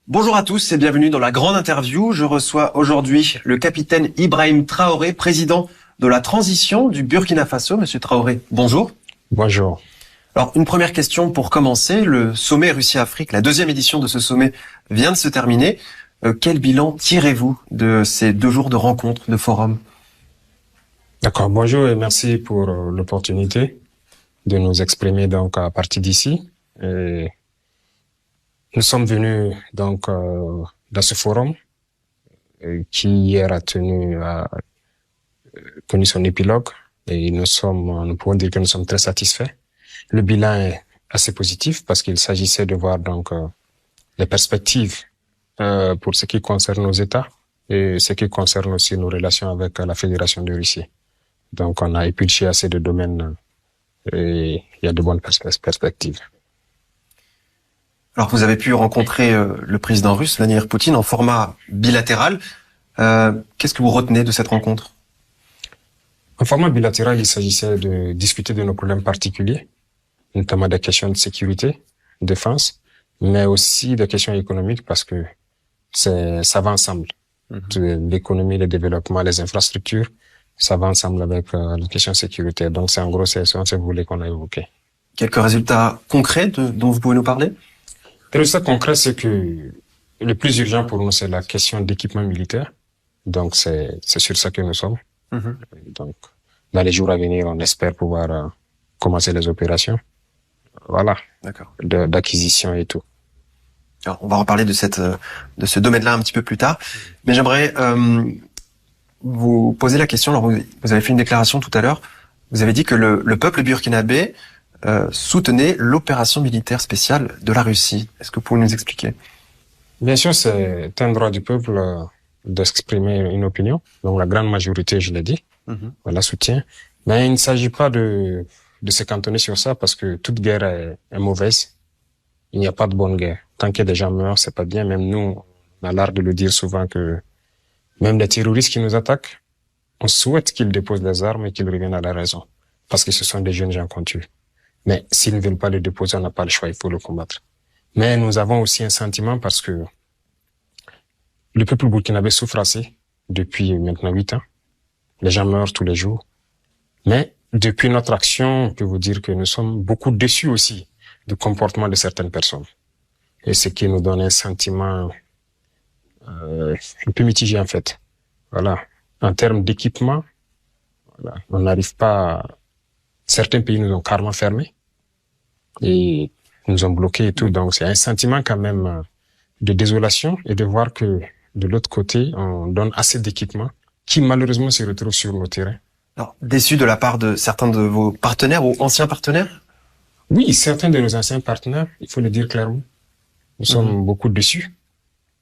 Bonjour à tous et bienvenue dans la grande interview. Je reçois aujourd'hui le capitaine Ibrahim Traoré, président de la transition du Burkina Faso. Monsieur Traoré, bonjour. Bonjour. Alors, une première question pour commencer. Le sommet Russie-Afrique, la deuxième édition de ce sommet vient de se terminer. Quel bilan tirez-vous de ces 2 jours de rencontres, de forum? D'accord, bonjour et merci pour l'opportunité de nous exprimer donc à partir d'ici. Et nous sommes venus donc dans ce forum qui hier a connu son épilogue et nous pouvons dire que nous sommes très satisfaits. Le bilan est assez positif parce qu'il s'agissait de voir donc les perspectives pour ce qui concerne nos États et ce qui concerne aussi nos relations avec la Fédération de Russie. Donc on a épluché assez de domaines et il y a de bonnes perspectives. Alors, vous avez pu rencontrer le président russe, Vladimir Poutine, en format bilatéral. Qu'est-ce que vous retenez de cette rencontre? En format bilatéral, il s'agissait de discuter de nos problèmes particuliers, notamment des questions de sécurité, défense, mais aussi des questions économiques parce que ça va ensemble. L'économie, le développement, les infrastructures, ça va ensemble avec les questions sécuritaires. Donc c'est en gros c'est ce volet qu'on a évoqué. Quelques résultats concrets dont vous pouvez nous parler? Le résultat concret, c'est que le plus urgent pour nous, c'est la question d'équipement militaire. Donc c'est sur ça que nous sommes. Donc dans les jours à venir, on espère pouvoir commencer les opérations. Voilà. D'accord. D'acquisition et tout. Alors, on va reparler de ce domaine-là un petit peu plus tard. Mais j'aimerais vous poser la question. Alors, vous avez fait une déclaration tout à l'heure. Vous avez dit que le peuple burkinabé soutenait l'opération militaire spéciale de la Russie. Est-ce que vous pouvez nous expliquer? Bien sûr, c'est un droit du peuple d'exprimer une opinion. Donc la grande majorité, je l'ai dit, la soutient. Mais il ne s'agit pas de se cantonner sur ça parce que toute guerre est mauvaise. Il n'y a pas de bonne guerre. Tant que des gens meurent, c'est pas bien. Même nous, on a l'art de le dire souvent que même les terroristes qui nous attaquent, on souhaite qu'ils déposent les armes et qu'ils reviennent à la raison. Parce que ce sont des jeunes gens qu'on tue. Mais s'ils ne veulent pas le déposer, on n'a pas le choix, il faut le combattre. Mais nous avons aussi un sentiment parce que le peuple burkinabé souffre assez depuis maintenant 8 ans. Les gens meurent tous les jours. Mais depuis notre action, on peut vous dire que nous sommes beaucoup déçus aussi du comportement de certaines personnes. Et ce qui nous donne un sentiment un peu mitigé en fait. Voilà. En termes d'équipement, voilà, on n'arrive pas. Certains pays nous ont carrément fermés et nous ont bloqués et tout. Donc c'est un sentiment quand même de désolation et de voir que de l'autre côté, on donne assez d'équipements qui malheureusement se retrouvent sur nos terrains. Alors, déçu de la part de certains de vos partenaires ou anciens partenaires? Oui, certains de nos anciens partenaires, il faut le dire clairement. Nous sommes beaucoup déçus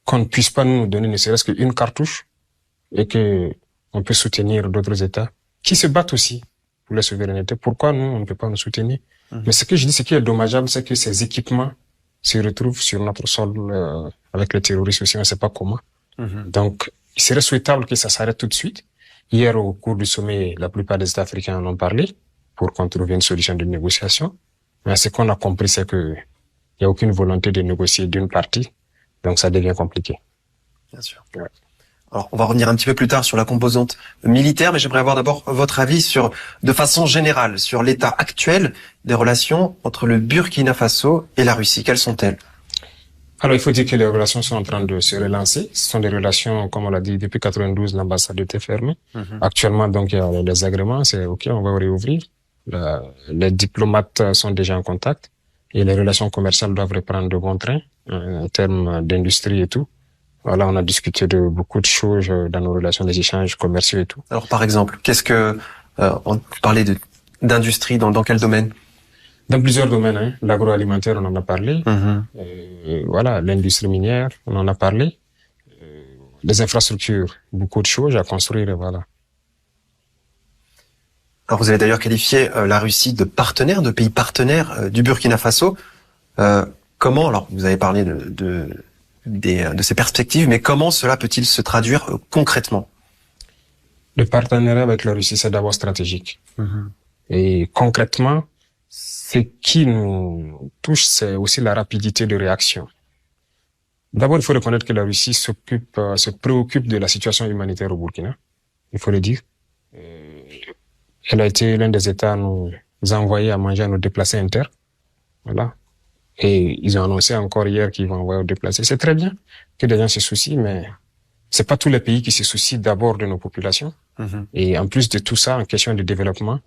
qu'on ne puisse pas nous donner ne serait-ce qu'une cartouche et que on peut soutenir d'autres États qui se battent aussi pour la souveraineté. Pourquoi nous, on ne peut pas nous soutenir? Mais ce que je dis, ce qui est dommageable, c'est que ces équipements se retrouvent sur notre sol avec les terroristes aussi, on ne sait pas comment. Donc, il serait souhaitable que ça s'arrête tout de suite. Hier, au cours du sommet, la plupart des États africains en ont parlé pour qu'on trouve une solution de négociation. Mais ce qu'on a compris, c'est que il n'y a aucune volonté de négocier d'une partie. Donc, ça devient compliqué. Bien sûr. Ouais. Alors, on va revenir un petit peu plus tard sur la composante militaire, mais j'aimerais avoir d'abord votre avis de façon générale, sur l'état actuel des relations entre le Burkina Faso et la Russie. Quelles sont-elles? Alors, il faut dire que les relations sont en train de se relancer. Ce sont des relations, comme on l'a dit, depuis 92, l'ambassade était fermée. Actuellement, donc, il y a des agréments, c'est OK, on va réouvrir. Les diplomates sont déjà en contact et les relations commerciales doivent reprendre de bon train en termes d'industrie et tout. Voilà, on a discuté de beaucoup de choses dans nos relations, des échanges commerciaux et tout. Alors, par exemple, qu'est-ce que on parlait d'industrie dans quel domaine? Dans plusieurs domaines, hein. L'agroalimentaire, on en a parlé. Voilà, l'industrie minière, on en a parlé. Les infrastructures, beaucoup de choses à construire, voilà. Alors, vous avez d'ailleurs qualifié la Russie de partenaire, de pays partenaire du Burkina Faso. Comment, alors, vous avez parlé de ces perspectives, mais comment cela peut-il se traduire concrètement? Le partenariat avec la Russie, c'est d'abord stratégique. Et concrètement, ce qui nous touche, c'est aussi la rapidité de réaction. D'abord, il faut reconnaître que la Russie se préoccupe de la situation humanitaire au Burkina. Il faut le dire. Elle a été l'un des États à nous envoyer à manger à nos déplacés internes. Voilà. Et ils ont annoncé encore hier qu'ils vont envoyer aux déplacés. C'est très bien que les gens se soucient, mais c'est pas tous les pays qui se soucient d'abord de nos populations. Et en plus de tout ça, en question de développement,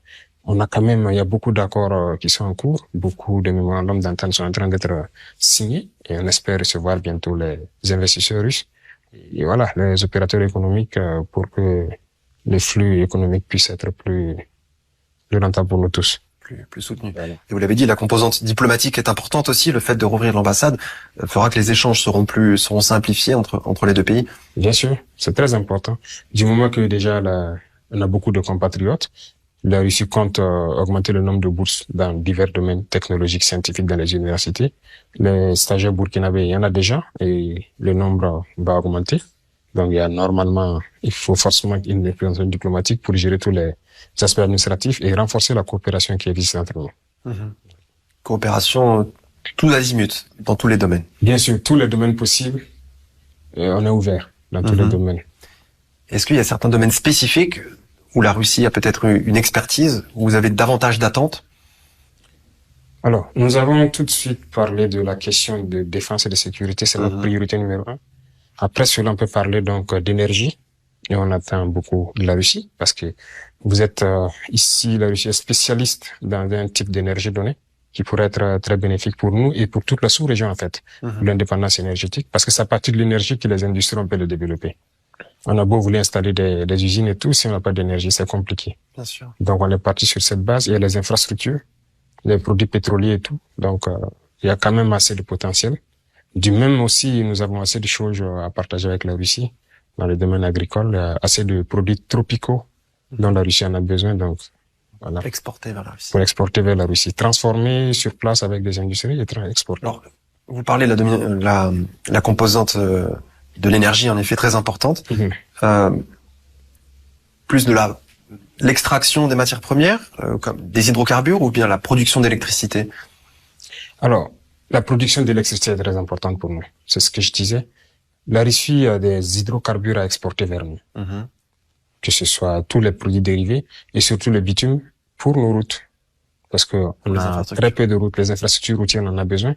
on a quand même, il y a beaucoup d'accords qui sont en cours, beaucoup de mémorandums d'entente sont en train d'être signés, et on espère recevoir bientôt les investisseurs russes. Et voilà, les opérateurs économiques pour que les flux économiques puissent être plus rentables pour nous tous. Plus soutenu. Voilà. Et vous l'avez dit, la composante diplomatique est importante aussi. Le fait de rouvrir l'ambassade fera que les échanges seront simplifiés entre les deux pays. Bien sûr, c'est très important. Du moment que déjà on a beaucoup de compatriotes, la Russie compte augmenter le nombre de bourses dans divers domaines technologiques, scientifiques dans les universités. Les stagiaires burkinabés, il y en a déjà et le nombre va augmenter. Donc il faut forcément une représentation diplomatique pour gérer tous les aspects administratifs et renforcer la coopération qui existe entre nous. Coopération tous azimuts, dans tous les domaines. Bien sûr, tous les domaines possibles, on est ouvert dans tous les domaines. Est-ce qu'il y a certains domaines spécifiques où la Russie a peut-être une expertise, où vous avez davantage d'attentes? Alors, nous avons tout de suite parlé de la question de défense et de sécurité, c'est notre priorité numéro 1. Après cela, on peut parler donc d'énergie, et on attend beaucoup de la Russie, parce que vous êtes ici, la Russie est spécialiste dans un type d'énergie donnée, qui pourrait être très bénéfique pour nous et pour toute la sous-région en fait, l'indépendance énergétique, parce que c'est à partir de l'énergie que les industries ont pu le développer. On a beau vouloir installer des usines et tout, si on n'a pas d'énergie, c'est compliqué. Bien sûr. Donc on est parti sur cette base, il y a les infrastructures, les produits pétroliers et tout, donc il y a quand même assez de potentiel. Du même aussi, nous avons assez de choses à partager avec la Russie dans le domaine agricole, assez de produits tropicaux dont la Russie en a besoin, donc voilà. Exporter vers la Russie. Pour exporter vers la Russie, transformer sur place avec des industries et exporter. Alors, vous parlez de la composante de l'énergie, en effet, très importante. Plus de l'extraction des matières premières, comme des hydrocarbures, ou bien la production d'électricité? Alors, la production d'électricité est très importante pour nous. C'est ce que je disais. La Russie a des hydrocarbures à exporter vers nous. Que ce soit tous les produits dérivés et surtout le bitume pour nos routes. Parce que on a très peu de routes. Les infrastructures routières, on en a besoin.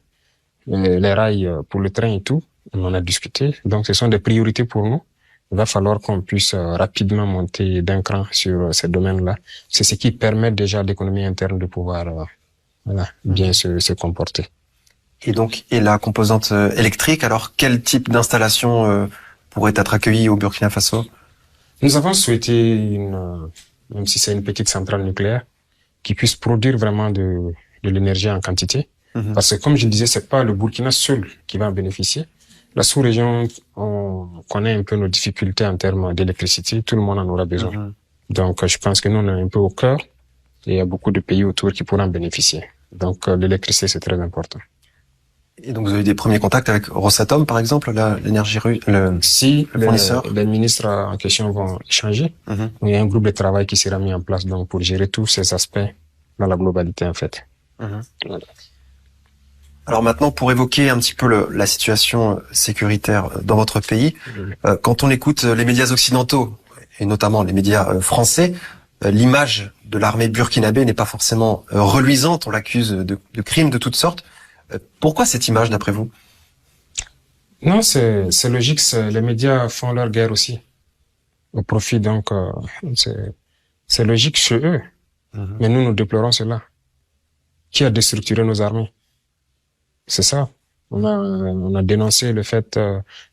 Les rails pour le train et tout, on en a discuté. Donc, ce sont des priorités pour nous. Il va falloir qu'on puisse rapidement monter d'un cran sur ces domaines-là. C'est ce qui permet déjà à l'économie interne de pouvoir bien se comporter. Et donc, la composante électrique, alors quel type d'installation pourrait être accueillie au Burkina Faso? Nous avons souhaité même si c'est une petite centrale nucléaire, qui puisse produire vraiment de l'énergie en quantité. Parce que comme je disais, c'est pas le Burkina seul qui va en bénéficier. La sous-région, on connaît un peu nos difficultés en termes d'électricité. Tout le monde en aura besoin. Donc, je pense que nous, on est un peu au cœur. Et il y a beaucoup de pays autour qui pourront en bénéficier. Donc, l'électricité, c'est très important. Et donc, vous avez eu des premiers contacts avec Rosatom, par exemple, l'énergie russe, le fournisseur? Les ministres en question vont échanger. Il y a un groupe de travail qui sera mis en place donc pour gérer tous ces aspects dans la globalité, en fait. Voilà. Alors maintenant, pour évoquer un petit peu la situation sécuritaire dans votre pays, quand on écoute les médias occidentaux, et notamment les médias français, l'image de l'armée burkinabé n'est pas forcément reluisante. On l'accuse de crimes de toutes sortes. Pourquoi cette image, d'après vous? Non, c'est logique. Les médias font leur guerre aussi au profit. Donc, c'est logique chez eux. Mais nous déplorons cela. Qui a déstructuré nos armées? C'est ça. On a dénoncé le fait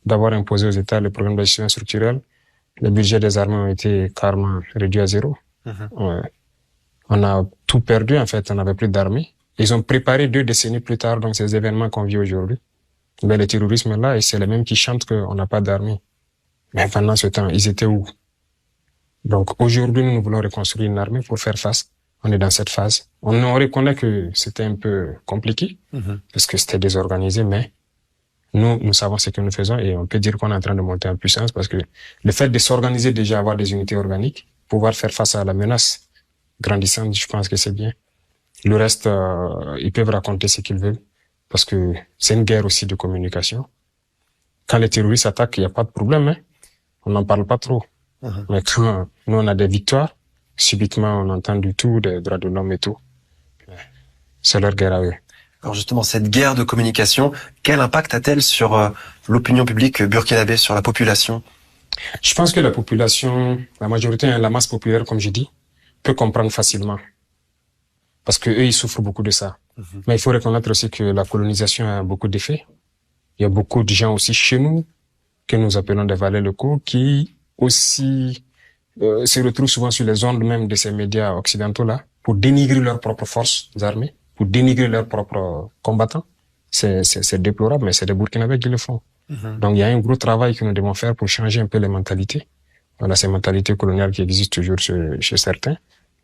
d'avoir imposé aux États le programme d'ajustement structurel. Le budget des armées ont été carrément réduit à zéro. On a tout perdu, en fait. On n'avait plus d'armée. Ils ont préparé 2 décennies plus tard, donc, ces événements qu'on vit aujourd'hui. Mais le terrorisme est là, et c'est les mêmes qui chantent qu'on n'a pas d'armée. Mais pendant ce temps, ils étaient où? Donc, aujourd'hui, nous voulons reconstruire une armée pour faire face. On est dans cette phase. On reconnaît que c'était un peu compliqué, parce que c'était désorganisé, mais nous savons ce que nous faisons, et on peut dire qu'on est en train de monter en puissance, parce que le fait de s'organiser déjà, avoir des unités organiques, pouvoir faire face à la menace grandissante, je pense que c'est bien. Le reste, ils peuvent raconter ce qu'ils veulent, parce que c'est une guerre aussi de communication. Quand les terroristes attaquent, il n'y a pas de problème, hein. On n'en parle pas trop. Mais quand nous, on a des victoires, subitement, on entend du tout des droits de l'homme et tout. C'est leur guerre à eux. Alors justement, cette guerre de communication, quel impact a-t-elle sur l'opinion publique burkinabé, sur la population? Je pense que la population, la majorité, la masse populaire, comme je dis, peut comprendre facilement. Parce que eux, ils souffrent beaucoup de ça. Mais il faut reconnaître aussi que la colonisation a beaucoup d'effets. Il y a beaucoup de gens aussi chez nous, que nous appelons des valets locaux, qui aussi se retrouvent souvent sur les ondes même de ces médias occidentaux-là, pour dénigrer leurs propres forces armées, pour dénigrer leurs propres combattants. C'est déplorable, mais c'est des Burkinabés qui le font. Donc il y a un gros travail que nous devons faire pour changer un peu les mentalités. Voilà, ces mentalités coloniales qui existent toujours chez certains,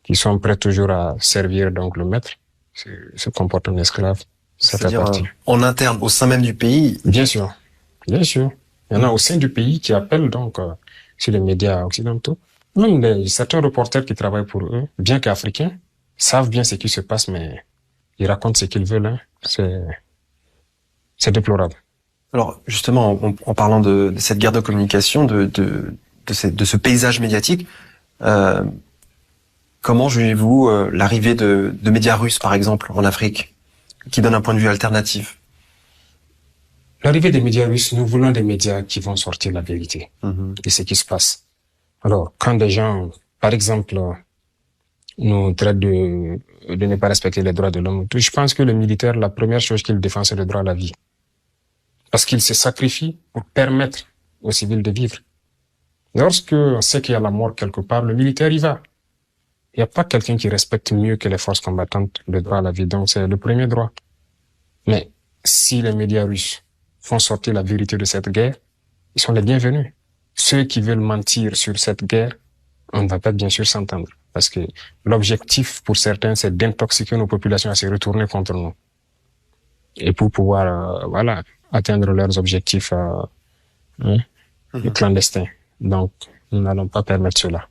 qui sont prêts toujours à servir donc le maître, se comportent en esclave. Ça fait partie. En interne, au sein même du pays. Bien sûr, bien sûr. Il y en a au sein du pays qui appellent donc sur les médias occidentaux. Même certains reporters qui travaillent pour eux, bien qu'africains, savent bien ce qui se passe, mais ils racontent ce qu'ils veulent. Hein. C'est déplorable. Alors justement, en parlant de cette guerre de communication, de ce paysage médiatique, comment jugez-vous l'arrivée de médias russes, par exemple, en Afrique, qui donnent un point de vue alternatif? L'arrivée des médias russes, nous voulons des médias qui vont sortir la vérité de ce qui se passe. Alors, quand des gens, par exemple, nous traitent de ne pas respecter les droits de l'homme, je pense que le militaire, la première chose qu'il défend, c'est le droit à la vie. Parce qu'il se sacrifie pour permettre aux civils de vivre. Lorsque on sait qu'il y a la mort quelque part, le militaire y va. Il n'y a pas quelqu'un qui respecte mieux que les forces combattantes le droit à la vie. Donc, c'est le premier droit. Mais si les médias russes font sortir la vérité de cette guerre, ils sont les bienvenus. Ceux qui veulent mentir sur cette guerre, on ne va pas bien sûr s'entendre. Parce que l'objectif pour certains, c'est d'intoxiquer nos populations à se retourner contre nous. Et pour pouvoir, atteindre leurs objectifs clandestins. Donc, nous n'allons pas permettre cela.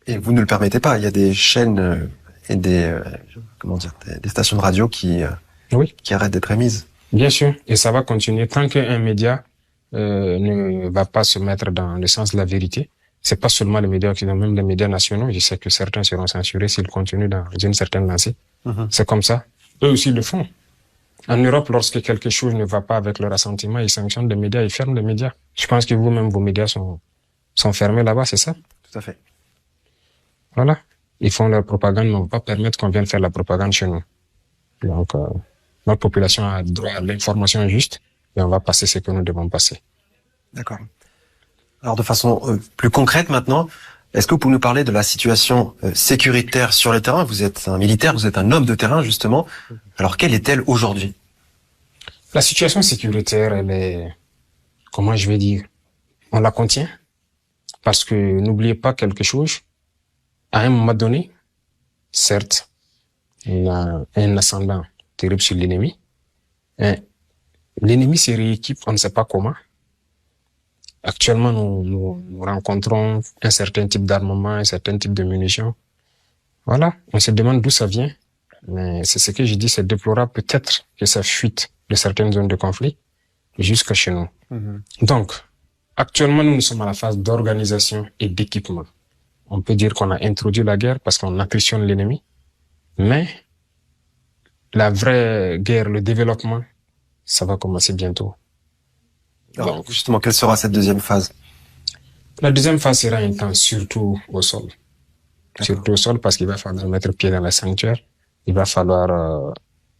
Et vous ne le permettez pas. Il y a des chaînes et des stations de radio qui arrêtent d'être émises. Bien sûr. Et ça va continuer tant qu'un média ne va pas se mettre dans le sens de la vérité. C'est pas seulement les médias occidentaux, même les médias nationaux. Je sais que certains seront censurés s'ils continuent dans une certaine lancée. C'est comme ça. Eux aussi le font. En Europe, lorsque quelque chose ne va pas avec leur assentiment, ils sanctionnent les médias, ils ferment les médias. Je pense que vous-même, vos médias sont fermés là-bas, c'est ça? Tout à fait. Voilà. Ils font leur propagande, mais on ne va pas permettre qu'on vienne faire la propagande chez nous. Donc, notre population a droit à l'information juste et on va passer ce que nous devons passer. D'accord. Alors, de façon plus concrète maintenant, est-ce que vous pouvez nous parler de la situation sécuritaire sur le terrain? Vous êtes un militaire, vous êtes un homme de terrain, justement. Alors, quelle est-elle aujourd'hui? La situation sécuritaire, elle est, comment je vais dire, on la contient. Parce que n'oubliez pas quelque chose, à un moment donné, certes, il y a un ascendant terrible sur l'ennemi. L'ennemi se rééquipe, on ne sait pas comment. Actuellement, nous rencontrons un certain type d'armement, un certain type de munitions. Voilà, on se demande d'où ça vient. Mais c'est ce que je dis, c'est déplorable peut-être que ça fuite de certaines zones de conflit jusqu'à chez nous. Donc, actuellement, nous sommes à la phase d'organisation et d'équipement. On peut dire qu'on a introduit la guerre parce qu'on attritionne l'ennemi. Mais la vraie guerre, le développement, ça va commencer bientôt. Alors, donc, justement, quelle sera cette deuxième phase? La deuxième phase sera intense, surtout au sol. Surtout au sol parce qu'il va falloir mettre pied dans les sanctuaires. Il va falloir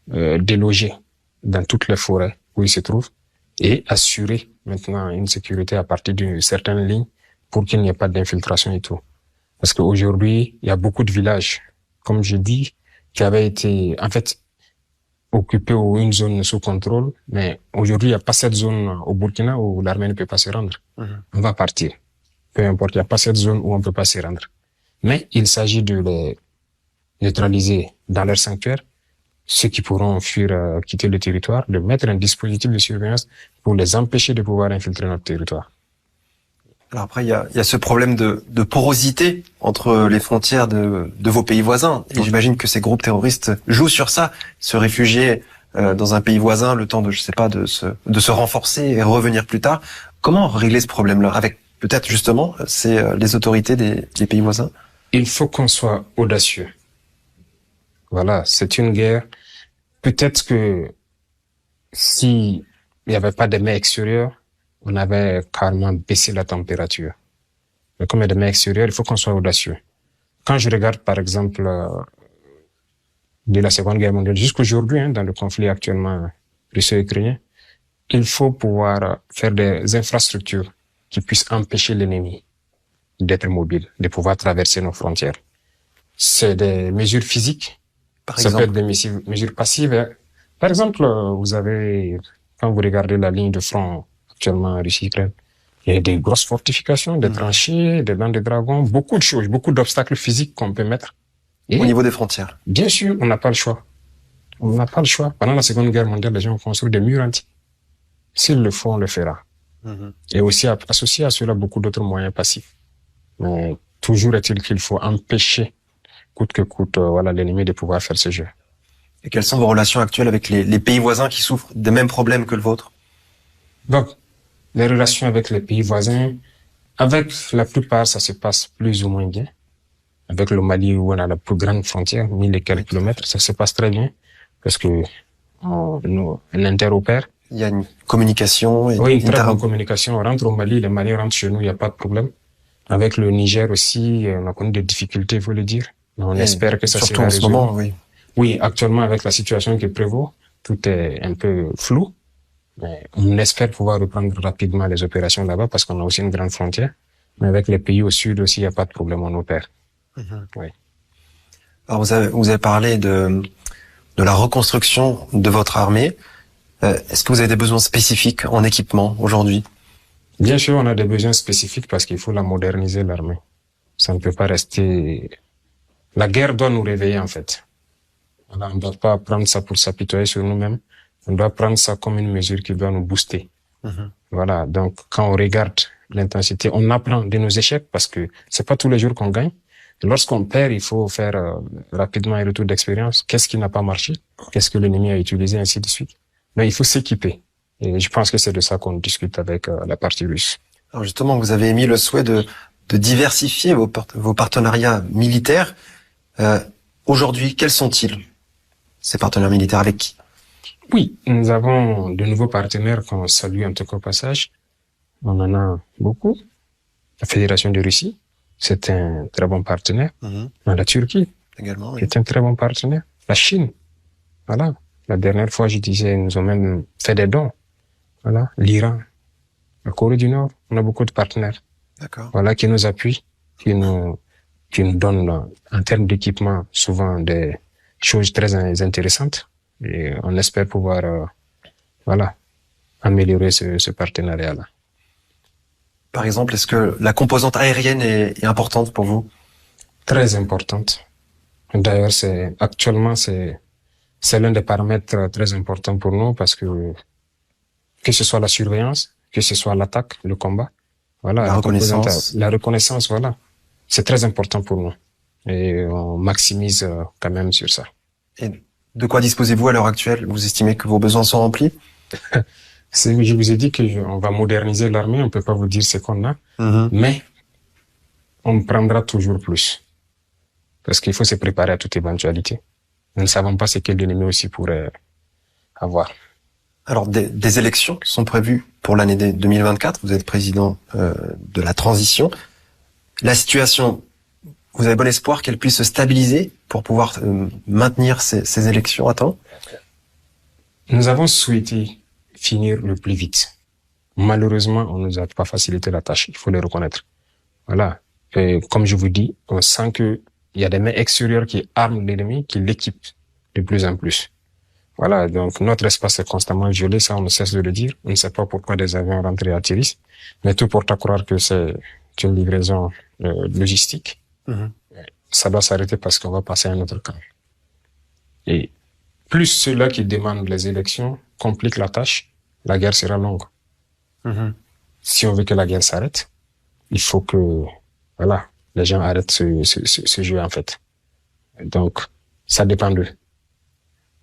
déloger dans toutes les forêts où il se trouve et assurer maintenant une sécurité à partir d'une certaine ligne pour qu'il n'y ait pas d'infiltration et tout. Parce qu'aujourd'hui, il y a beaucoup de villages, comme je dis, qui avaient été, en fait, occupés ou une zone sous contrôle. Mais aujourd'hui, il n'y a pas cette zone au Burkina où l'armée ne peut pas se rendre. On va partir. Peu importe, il n'y a pas cette zone où on ne peut pas se rendre. Mais il s'agit de les neutraliser dans leur sanctuaire, ceux qui pourront fuir, quitter le territoire, de mettre un dispositif de surveillance pour les empêcher de pouvoir infiltrer notre territoire. Alors après, il y a ce problème de porosité entre les frontières de vos pays voisins. Et j'imagine que ces groupes terroristes jouent sur ça, se réfugier dans un pays voisin, le temps de, je sais pas, de se renforcer et revenir plus tard. Comment régler ce problème-là avec peut-être justement les autorités des pays voisins? Il faut qu'on soit audacieux. Voilà, c'est une guerre. Peut-être que si il n'y avait pas de mer extérieure, on avait carrément baissé la température. Mais comme il y a des mers extérieures, il faut qu'on soit audacieux. Quand je regarde, par exemple, de la Seconde Guerre mondiale jusqu'aujourd'hui, dans le conflit actuellement russo-ukrainien, il faut pouvoir faire des infrastructures qui puissent empêcher l'ennemi d'être mobile, de pouvoir traverser nos frontières. C'est des mesures physiques. Ça peut être des mesures passives. Par exemple, quand vous regardez la ligne de front actuellement en Russie-Ukraine, il y a des grosses fortifications, des tranchées, des dents de dragon, beaucoup de choses, beaucoup d'obstacles physiques qu'on peut mettre. Et au niveau des frontières. Bien sûr, on n'a pas le choix. On n'a pas le choix. Pendant la Seconde Guerre mondiale, les gens ont construit des murs anti. S'il le faut, on le fera. Et aussi associé à cela beaucoup d'autres moyens passifs. Mais toujours est-il qu'il faut empêcher, coûte que coûte, l'ennemi de pouvoir faire ce jeu. Et quelles sont vos relations actuelles avec les pays voisins qui souffrent des mêmes problèmes que le vôtre? Donc, les relations avec les pays voisins, avec la plupart, ça se passe plus ou moins bien. Avec le Mali, où on a la plus grande frontière, 1000 et quelques kilomètres, ça se passe très bien. Parce que on interopère. Il y a une communication. Oui, une très bonne communication. On rentre au Mali, les Maliens rentrent chez nous, il n'y a pas de problème. Avec le Niger aussi, on a connu des difficultés, il faut le dire. Mais on espère que ça sera résolu. Surtout en ce moment, oui. Oui, actuellement, avec la situation qui prévaut, tout est un peu flou. Mais on espère pouvoir reprendre rapidement les opérations là-bas parce qu'on a aussi une grande frontière. Mais avec les pays au sud aussi, il n'y a pas de problème, on opère. Oui. Alors, vous avez parlé de la reconstruction de votre armée. Est-ce que vous avez des besoins spécifiques en équipement aujourd'hui? Bien sûr, on a des besoins spécifiques parce qu'il faut la moderniser, l'armée. Ça ne peut pas rester... La guerre doit nous réveiller, en fait. Voilà, on ne doit pas prendre ça pour s'apitoyer sur nous-mêmes. On doit prendre ça comme une mesure qui doit nous booster. Voilà, donc quand on regarde l'intensité, on apprend de nos échecs parce que c'est pas tous les jours qu'on gagne. Lorsqu'on perd, il faut faire rapidement un retour d'expérience. Qu'est-ce qui n'a pas marché? Qu'est-ce que l'ennemi a utilisé, ainsi de suite. Mais il faut s'équiper. Et je pense que c'est de ça qu'on discute avec la partie russe. Alors justement, vous avez émis le souhait de diversifier vos partenariats militaires. Aujourd'hui, quels sont-ils, ces partenaires militaires, avec qui? Oui, nous avons de nouveaux partenaires qu'on salue en tout cas au passage. On en a beaucoup. La Fédération de Russie, c'est un très bon partenaire. La Turquie, également, oui. C'est un très bon partenaire. La Chine, voilà. La dernière fois, je disais, nous ont même fait des dons. Voilà. L'Iran, la Corée du Nord, on a beaucoup de partenaires. D'accord. Voilà, qui nous appuient, qui nous donnent, en termes d'équipement, souvent des choses très intéressantes. Et on espère pouvoir, améliorer ce partenariat-là. Par exemple, est-ce que la composante aérienne est importante pour vous? Très importante. D'ailleurs, actuellement, c'est l'un des paramètres très importants pour nous parce que ce soit la surveillance, que ce soit l'attaque, le combat, voilà, la reconnaissance, voilà. C'est très important pour nous. Et on maximise quand même sur ça. Et de quoi disposez-vous à l'heure actuelle? Vous estimez que vos besoins sont remplis? Je vous ai dit qu'on va moderniser l'armée, on peut pas vous dire ce qu'on a, mais on prendra toujours plus. Parce qu'il faut se préparer à toute éventualité. Nous ne savons pas ce que l'ennemi aussi pourrait avoir. Alors, des élections qui sont prévues pour l'année 2024. Vous êtes président de la transition. La situation, vous avez bon espoir qu'elle puisse se stabiliser pour pouvoir maintenir ces élections à temps? Nous avons souhaité finir le plus vite. Malheureusement, on nous a pas facilité la tâche. Il faut le reconnaître. Voilà. Et comme je vous dis, on sent que il y a des mains extérieures qui arment l'ennemi, qui l'équipent de plus en plus. Voilà. Donc, notre espace est constamment violé. Ça, on ne cesse de le dire. On ne sait pas pourquoi des avions rentrent et atterrissent. Mais tout porte à croire que c'est une livraison logistique. Ça doit s'arrêter parce qu'on va passer à un autre camp. Et plus ceux-là qui demandent les élections compliquent la tâche, la guerre sera longue. Si on veut que la guerre s'arrête, il faut que, les gens arrêtent ce jeu, en fait. Donc, ça dépend d'eux.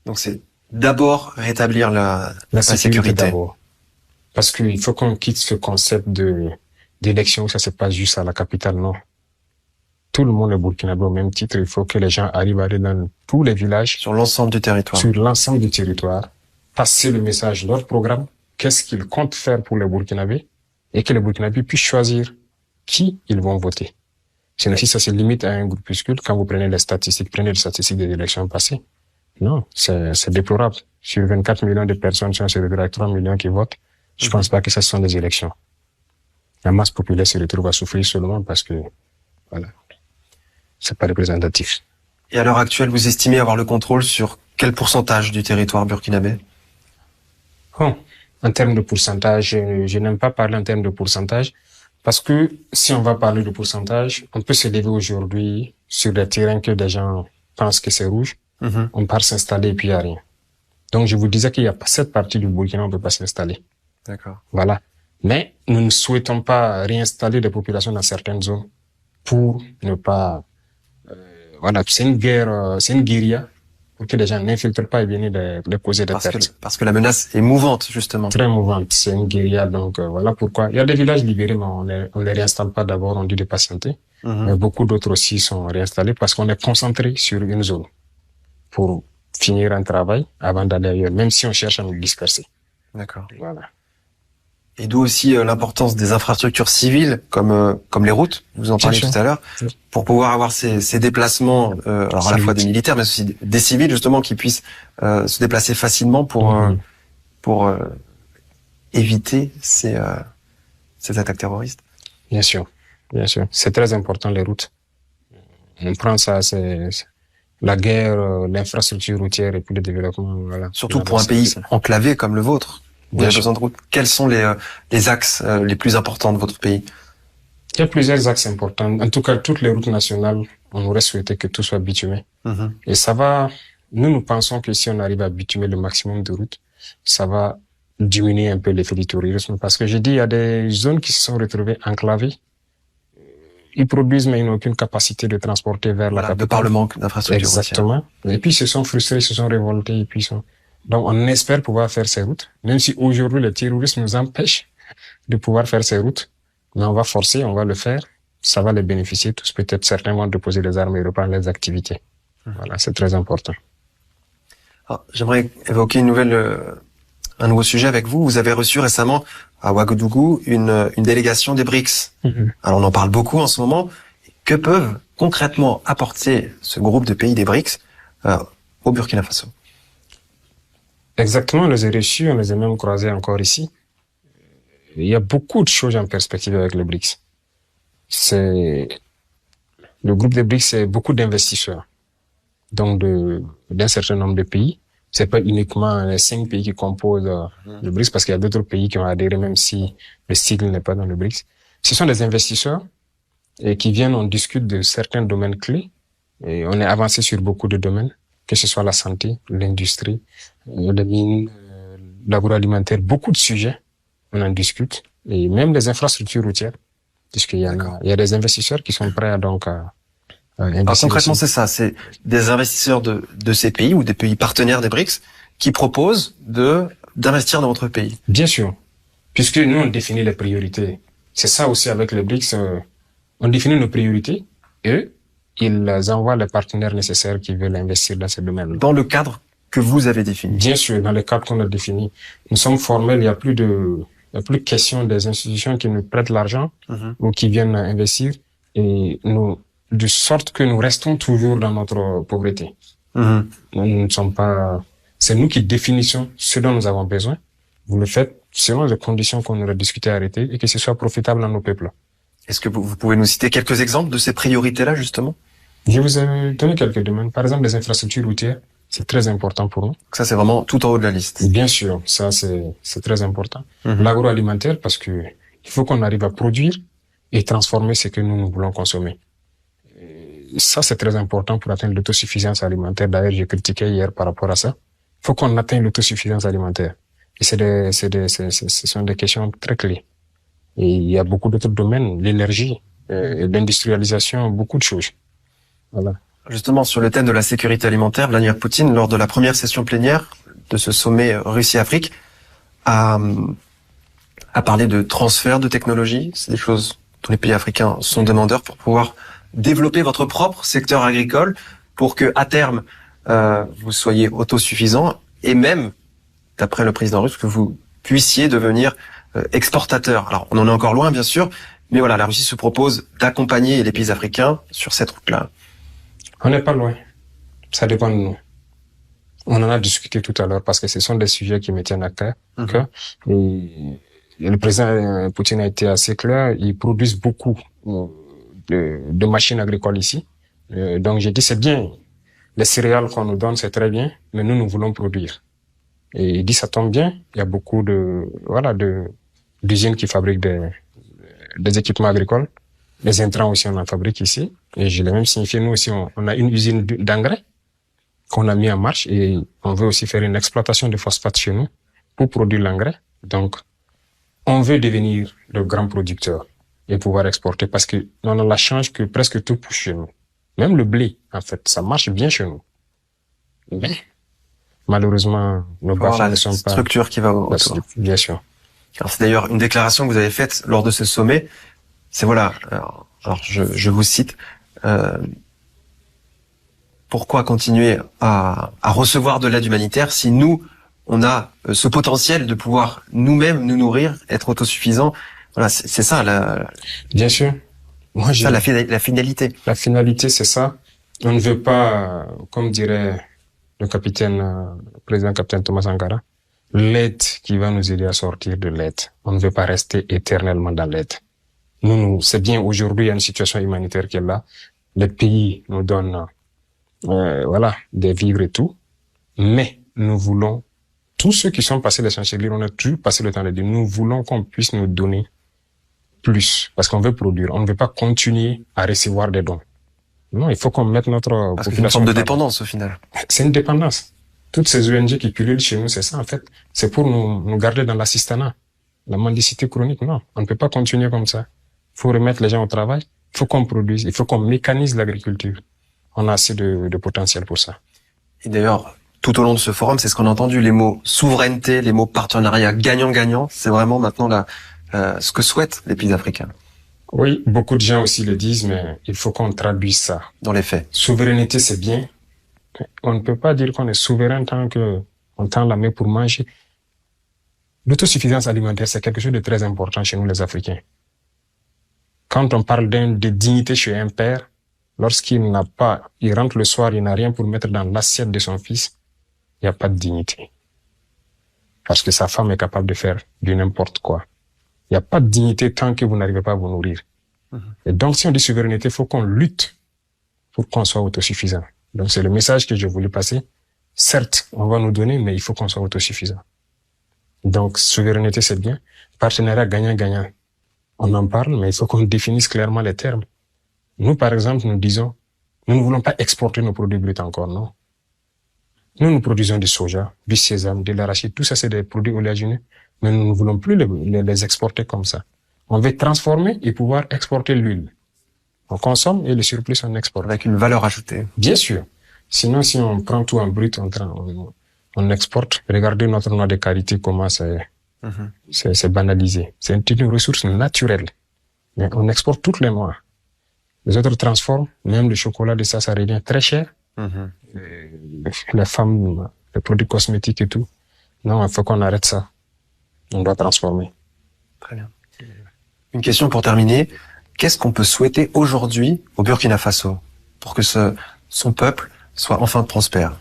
Donc, c'est d'abord rétablir la sécurité sécurité. d'abord. Parce qu'il faut qu'on quitte ce concept d'élection où ça se passe juste à la capitale, non. Tout le monde est burkinabé au même titre. Il faut que les gens arrivent à aller dans tous les villages. Sur l'ensemble du territoire. Sur l'ensemble du territoire. Passer le message de leur programme. Qu'est-ce qu'ils comptent faire pour les Burkinabés? Et que les Burkinabés puissent choisir qui ils vont voter. Sinon, si ça se limite à un groupuscule, quand vous prenez les statistiques des élections passées, non, c'est déplorable. Sur 24 millions de personnes, si on se retrouve avec 3 millions qui votent, je pense pas que ce sont des élections. La masse populaire se retrouve à souffrir seulement parce que, voilà, c'est pas représentatif. Et à l'heure actuelle, vous estimez avoir le contrôle sur quel pourcentage du territoire burkinabé? Bon, en termes de pourcentage, je n'aime pas parler en termes de pourcentage parce que si on va parler de pourcentage, on peut se lever aujourd'hui sur des terrains que des gens pensent que c'est rouge. On part s'installer et puis il n'y a rien. Donc, je vous disais qu'il n'y a pas cette partie du Burkina, on ne peut pas s'installer. D'accord. Voilà. Mais nous ne souhaitons pas réinstaller des populations dans certaines zones pour ne pas... voilà, c'est une guerre, c'est une guérilla pour que les gens n'infiltrent pas et viennent de causer des pertes. Parce que la menace est mouvante, justement. Très mouvante, c'est une guérilla. Donc, voilà pourquoi. Il y a des villages libérés, mais on les réinstalle pas d'abord, on dit de patienter. Mais beaucoup d'autres aussi sont réinstallés parce qu'on est concentré sur une zone pour finir un travail avant d'aller ailleurs, même si on cherche à nous disperser. D'accord. Voilà. Et d'où aussi l'importance des infrastructures civiles, comme les routes, vous en parliez tout à l'heure, pour pouvoir avoir ces déplacements, alors à la fois des militaires, mais aussi des civils, justement, qui puissent se déplacer facilement pour éviter ces attaques terroristes. Bien sûr, bien sûr. C'est très important, les routes. On prend ça, c'est la guerre, l'infrastructure routière et puis le développement. Voilà. Surtout pour un pays enclavé comme le vôtre. Vous avez besoin de routes. Quels sont les axes les plus importants de votre pays? Il y a plusieurs axes importants. En tout cas, toutes les routes nationales, on aurait souhaité que tout soit bitumé. Et ça va, nous pensons que si on arrive à bitumer le maximum de routes, ça va diminuer un peu l'effet du tourisme. Parce que j'ai dit, il y a des zones qui se sont retrouvées enclavées. Ils produisent, mais ils n'ont aucune capacité de transporter vers la capitale. De par le manque d'infrastructures. Exactement. Et puis, ils se sont frustrés, ils se sont révoltés, et puis donc, on espère pouvoir faire ces routes, même si aujourd'hui, le terrorisme nous empêche de pouvoir faire ces routes. Mais on va forcer, on va le faire. Ça va les bénéficier tous. Peut-être certains vont déposer les armes et reprendre les activités. Voilà, c'est très important. J'aimerais évoquer un nouveau sujet avec vous. Vous avez reçu récemment à Ouagadougou une délégation des BRICS. Alors, on en parle beaucoup en ce moment. Que peuvent concrètement apporter ce groupe de pays des BRICS au Burkina Faso? Exactement, on les a reçus, on les a même croisés encore ici. Il y a beaucoup de choses en perspective avec le BRICS. Le groupe des BRICS, c'est beaucoup d'investisseurs. Donc, d'un certain nombre de pays. C'est pas uniquement les 5 pays qui composent le BRICS, parce qu'il y a d'autres pays qui ont adhéré, même si le sigle n'est pas dans le BRICS. Ce sont des investisseurs qui viennent, on discute de certains domaines clés. Et on est avancé sur beaucoup de domaines, que ce soit la santé, l'industrie, les mines, l'agroalimentaire, beaucoup de sujets, on en discute, et même les infrastructures routières, puisqu'il y a des investisseurs qui sont prêts à investir. Alors concrètement, c'est ça, c'est des investisseurs de ces pays ou des pays partenaires des BRICS qui proposent d'investir dans votre pays. Bien sûr, puisque nous on définit les priorités. C'est ça aussi avec les BRICS, on définit nos priorités et ils envoient les partenaires nécessaires qui veulent investir dans ces domaines. Dans le cadre que vous avez défini. Bien sûr, dans le cadre qu'on a défini. Nous sommes formels, il n'y a plus question des institutions qui nous prêtent l'argent ou qui viennent investir et de sorte que nous restons toujours dans notre pauvreté. Nous ne sommes pas, c'est nous qui définissons ce dont nous avons besoin. Vous le faites selon les conditions qu'on aurait discuté arrêter et que ce soit profitable à nos peuples. Est-ce que vous pouvez nous citer quelques exemples de ces priorités-là, justement? Je vous ai donné quelques domaines. Par exemple, les infrastructures routières, c'est très important pour nous. Ça, c'est vraiment tout en haut de la liste. Bien sûr, ça, c'est très important. L'agroalimentaire, parce que il faut qu'on arrive à produire et transformer ce que nous voulons consommer. Et ça, c'est très important pour atteindre l'autosuffisance alimentaire. D'ailleurs, j'ai critiqué hier par rapport à ça. Il faut qu'on atteigne l'autosuffisance alimentaire. Et ce sont des questions très clés. Et il y a beaucoup d'autres domaines, l'énergie, l'industrialisation, beaucoup de choses. Voilà. Justement, sur le thème de la sécurité alimentaire, Vladimir Poutine, lors de la première session plénière de ce sommet Russie-Afrique, a parlé de transfert de technologie. C'est des choses dont les pays africains sont demandeurs pour pouvoir développer votre propre secteur agricole pour que, à terme, vous soyez autosuffisant et même, d'après le président russe, que vous puissiez devenir exportateur. Alors, on en est encore loin, bien sûr, mais voilà, la Russie se propose d'accompagner les pays africains sur cette route-là. On n'est pas loin. Ça dépend de nous. On en a discuté tout à l'heure parce que ce sont des sujets qui me tiennent à cœur. Et le président Poutine a été assez clair. Ils produisent beaucoup de machines agricoles ici. Donc j'ai dit c'est bien. Les céréales qu'on nous donne, c'est très bien, mais nous voulons produire. Et il dit ça tombe bien. Il y a beaucoup d'usines qui fabriquent des équipements agricoles. Les intrants aussi, on en fabrique ici. Et je l'ai même signifié, nous aussi, on a une usine d'engrais qu'on a mis en marche et on veut aussi faire une exploitation de phosphate chez nous pour produire l'engrais. Donc, on veut devenir de grands producteurs et pouvoir exporter parce que on a la chance que presque tout pousse chez nous. Même le blé, en fait, ça marche bien chez nous. Mais, malheureusement, nos bases ne sont pas... structure qui va autour. Bien sûr. Alors, c'est d'ailleurs une déclaration que vous avez faite lors de ce sommet. C'est voilà, alors je vous cite, pourquoi continuer à recevoir de l'aide humanitaire si nous, on a ce potentiel de pouvoir nous-mêmes nous nourrir, être autosuffisants. Voilà, c'est ça bien sûr. Moi, ça la finalité. La finalité, c'est ça. On ne veut pas, comme dirait le président capitaine Thomas Sankara, l'aide qui va nous aider à sortir de l'aide. On ne veut pas rester éternellement dans l'aide. Nous, c'est bien aujourd'hui, il y a une situation humanitaire qui est là. Les pays nous donnent, des vivres et tout. Mais nous voulons, tous ceux qui sont passés les chanceliers, on a toujours passé le temps de dire, nous voulons qu'on puisse nous donner plus. Parce qu'on veut produire. On ne veut pas continuer à recevoir des dons. Non, il faut qu'on mette notre population. C'est une forme de dépendance, au final. C'est une dépendance. Toutes ces ONG qui pullulent chez nous, c'est ça, en fait. C'est pour nous garder dans l'assistanat. La mendicité chronique, non. On ne peut pas continuer comme ça. Il faut remettre les gens au travail, il faut qu'on produise, il faut qu'on mécanise l'agriculture. On a assez de potentiel pour ça. Et d'ailleurs, tout au long de ce forum, c'est ce qu'on a entendu, les mots souveraineté, les mots partenariat gagnant-gagnant, c'est vraiment maintenant ce que souhaitent les pays africains. Oui, beaucoup de gens aussi le disent, mais il faut qu'on traduise ça. Dans les faits. Souveraineté, c'est bien. On ne peut pas dire qu'on est souverain tant qu'on tend la main pour manger. L'autosuffisance alimentaire, c'est quelque chose de très important chez nous, les Africains. Quand on parle de dignité chez un père, lorsqu'il rentre le soir, il n'a rien pour mettre dans l'assiette de son fils, il n'y a pas de dignité. Parce que sa femme est capable de faire du n'importe quoi. Il n'y a pas de dignité tant que vous n'arrivez pas à vous nourrir. Et donc, si on dit souveraineté, il faut qu'on lutte pour qu'on soit autosuffisant. Donc, c'est le message que je voulais passer. Certes, on va nous donner, mais il faut qu'on soit autosuffisant. Donc, souveraineté, c'est bien. Partenariat gagnant-gagnant. On en parle, mais il faut qu'on définisse clairement les termes. Nous, par exemple, nous disons, nous ne voulons pas exporter nos produits bruts encore, non. Nous produisons du soja, du sésame, de l'arachide, tout ça c'est des produits oléagineux, mais nous ne voulons plus les exporter comme ça. On veut transformer et pouvoir exporter l'huile. On consomme et le surplus on exporte. Avec une valeur ajoutée. Bien sûr. Sinon, si on prend tout en brut, on exporte. Regardez notre noix de karité, comment c'est banalisé. C'est une ressource naturelle. Mais on exporte toutes les noix. Les autres transforment, même le chocolat de ça revient très cher. Les femmes, les produits cosmétiques et tout. Non, il faut qu'on arrête ça. On doit transformer. Très bien. Une question pour terminer. Qu'est-ce qu'on peut souhaiter aujourd'hui au Burkina Faso pour que son peuple soit enfin prospère?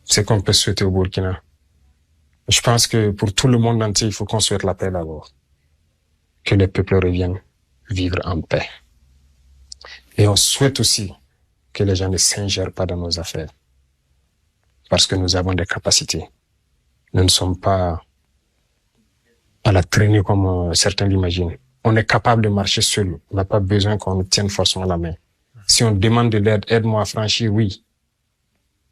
C'est qu'on peut souhaiter au Burkina. Je pense que pour tout le monde entier, il faut qu'on souhaite la paix d'abord. Que les peuples reviennent vivre en paix. Et on souhaite aussi que les gens ne s'ingèrent pas dans nos affaires. Parce que nous avons des capacités. Nous ne sommes pas à la traînée comme certains l'imaginent. On est capable de marcher seul. On n'a pas besoin qu'on nous tienne forcément la main. Si on demande de l'aide, aide-moi à franchir, oui.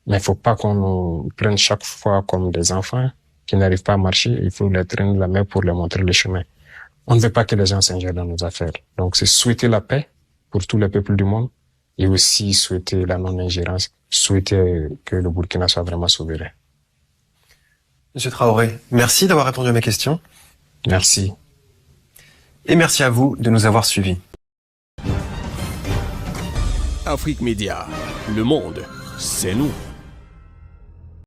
Mais il faut pas qu'on nous prenne chaque fois comme des enfants qui n'arrivent pas à marcher. Il faut les traîner la main pour leur montrer le chemin. On ne veut pas que les gens s'ingèrent dans nos affaires. Donc, c'est souhaiter la paix pour tous les peuples du monde et aussi souhaiter la non-ingérence, souhaiter que le Burkina soit vraiment souverain. Monsieur Traoré, merci d'avoir répondu à mes questions. Merci. Et merci à vous de nous avoir suivis. Afrique Média, le monde, c'est nous.